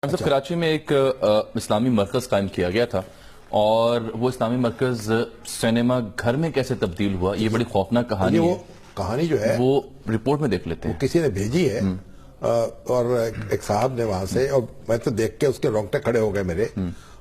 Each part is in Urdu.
صاحب کراچی میں ایک اسلامی مرکز قائم کیا گیا تھا اور وہ اسلامی مرکز سینما گھر میں کیسے تبدیل ہوا، یہ بڑی خوفناک کہانی ہے۔ وہ کہانی جو ہے وہ رپورٹ میں دیکھ لیتے ہیں، کسی نے بھیجی ہے اور ایک صاحب نے وہاں سے، اور میں تو دیکھ کے اس کے رونگٹے کھڑے ہو گئے میرے۔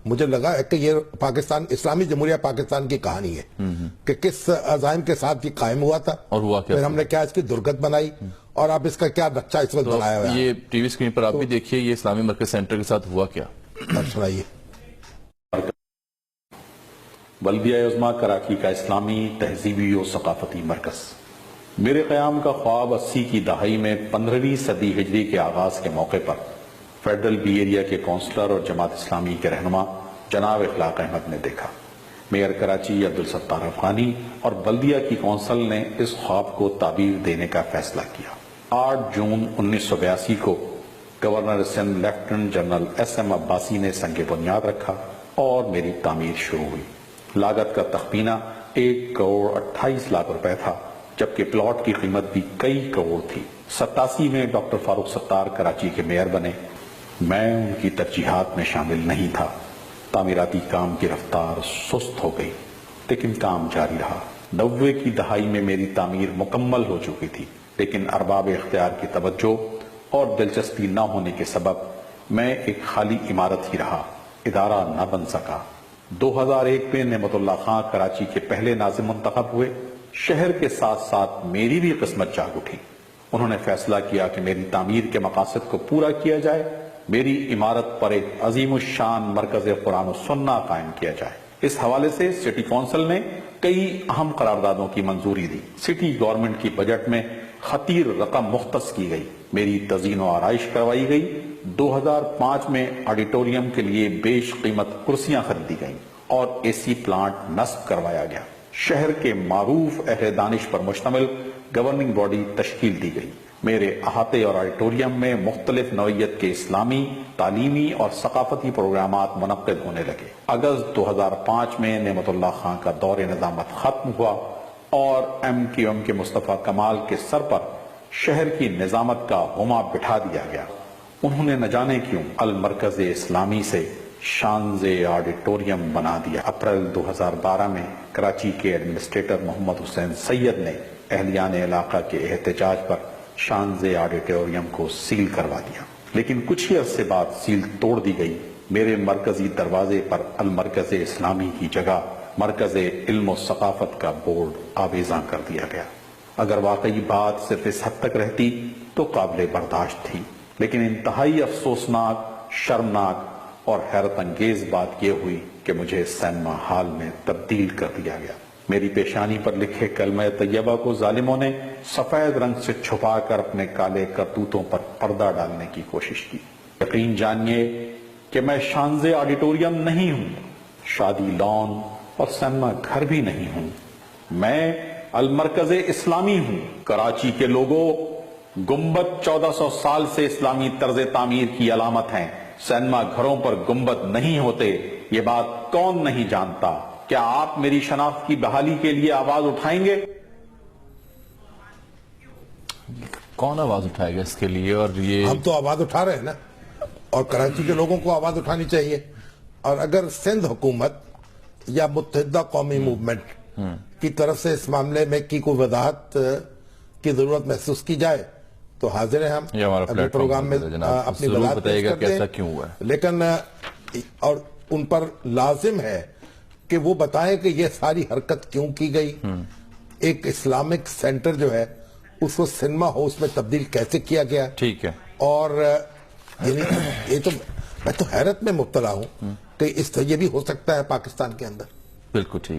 مجھے لگا کہ یہ پاکستان اسلامی جمہوریہ پاکستان کی کہانی ہے کہ کس عزائم کے ساتھ یہ قائم ہوا تھا اور ہوا کیا، پھر ہم نے کیا اس کی درگت بنائی اور اب اس کا کیا نقشہ اس وقت بنایا ہوا ہے۔ یہ ٹی وی سکرین پر آپ بھی دیکھیے، یہ اسلامی مرکز سینٹر کے ساتھ ہوا کیا، سنائیے۔ بلدیہ عظمیٰ کراچی کا اسلامی تہذیبی و ثقافتی مرکز۔ میرے قیام کا خواب 80 کی دہائی میں 15ویں صدی ہجری کے آغاز کے موقع پر فیڈرل بی ایریا کے کونسلر اور جماعت اسلامی کے رہنما جناب اخلاق احمد نے دیکھا۔ میئر کراچی عبدالستار افغانی اور بلدیہ کی کونسل نے اس خواب کو تعبیر دینے کا فیصلہ کیا۔ 8 جون 1982 کو governor Sindh lieutenant general S M Abbasi نے سنگ بنیاد رکھا اور میری تعمیر شروع ہوئی۔ لاگت کا تخمینہ 1 کروڑ 28 لاکھ روپے تھا، جبکہ پلاٹ کی قیمت بھی کئی کروڑ تھی۔ 87 میں ڈاکٹر فاروق ستار کراچی کے میئر بنے۔ میں ان کی ترجیحات میں شامل نہیں تھا۔ تعمیراتی کام کی رفتار سست ہو گئی، لیکن کام جاری رہا۔ 90 کی دہائی میں میری تعمیر مکمل ہو چکی تھی، لیکن ارباب اختیار کی توجہ اور دلچسپی نہ ہونے کے سبب میں ایک خالی عمارت ہی رہا، ادارہ نہ بن سکا۔ 2001 میں نعمت اللہ خان کراچی کے پہلے ناظم منتخب ہوئے۔ شہر کے ساتھ ساتھ میری بھی قسمت جاگ اٹھی۔ انہوں نے فیصلہ کیا کہ میری تعمیر کے مقاصد کو پورا کیا جائے، میری عمارت پر ایک عظیم الشان مرکز قرآن و سنہ قائم کیا جائے۔ اس حوالے سے سٹی کونسل نے کئی اہم قراردادوں کی منظوری دی۔ سٹی گورنمنٹ کی بجٹ میں خطیر رقم مختص کی گئی، میری تزئین و آرائش کروائی گئی۔ 2005 میں آڈیٹوریم کے لیے بیش قیمت کرسیاں خریدی گئیں اور اے سی پلانٹ نصب کروایا گیا۔ شہر کے معروف اہل دانش پر مشتمل گورننگ باڈی تشکیل دی گئی۔ میرے احاطے اور آڈیٹوریم میں مختلف نوعیت کے اسلامی، تعلیمی اور ثقافتی پروگرامات منعقد ہونے لگے۔ اگست 2005 میں نعمت اللہ خان کا دور نظامت ختم ہوا اور ایم کیو ایم کے مصطفیٰ کمال کے سر پر شہر کی نظامت کا ہما بٹھا دیا گیا۔ انہوں نے نہ جانے کیوں المرکز اسلامی سے شانز آڈیٹوریم بنا دیا۔ اپریل 2012 میں کراچی کے ایڈمنسٹریٹر محمد حسین سید نے اہلیان علاقہ کے احتجاج پر شانز آڈیٹوریم کو سیل کروا دیا، لیکن کچھ ہی عرصے بعد سیل توڑ دی گئی۔ میرے مرکزی دروازے پر المرکز اسلامی کی جگہ مرکز علم و ثقافت کا بورڈ آویزاں کر دیا گیا۔ اگر واقعی بات صرف اس حد تک رہتی تو قابل برداشت تھی، لیکن انتہائی افسوسناک، شرمناک اور حیرت انگیز بات یہ ہوئی کہ مجھے سینما ہال میں تبدیل کر دیا گیا۔ میری پیشانی پر لکھے کلمہ طیبہ کو ظالموں نے سفید رنگ سے چھپا کر اپنے کالے کرتوتوں پر پردہ ڈالنے کی کوشش کی۔ یقین جانیے کہ میں شانز آڈیٹوریم نہیں ہوں، شادی لان اور سینما گھر بھی نہیں ہوں، میں المرکز اسلامی ہوں۔ کراچی کے لوگوں، گنبد 1400 سال سے اسلامی طرز تعمیر کی علامت ہیں۔ سینما گھروں پر گنبد نہیں ہوتے، یہ بات کون نہیں جانتا؟ کیا آپ میری شناخت کی بحالی کے لیے آواز اٹھائیں گے؟ کون آواز اٹھائے گا اس کے لیے؟ اور یہ ہم تو آواز اٹھا رہے ہیں نا، اور کراچی کے لوگوں کو آواز اٹھانی چاہیے۔ اور اگر سندھ حکومت یا متحدہ قومی موومنٹ کی طرف سے اس معاملے میں کی کوئی وضاحت کی ضرورت محسوس کی جائے تو حاضر ہیں ہم ابھی پروگرام میں اپنی وضاحت پیش کرتے ہیں، لیکن اور ان پر لازم ہے کہ وہ بتائیں کہ یہ ساری حرکت کیوں کی گئی، ایک اسلامک سینٹر جو ہے اس کو سنیما ہاؤس میں تبدیل کیسے کیا گیا۔ ٹھیک ہے، اور یعنی یہ تو میں تو حیرت میں مبتلا ہوں کہ یہ بھی ہو سکتا ہے پاکستان کے اندر۔ بالکل ٹھیک۔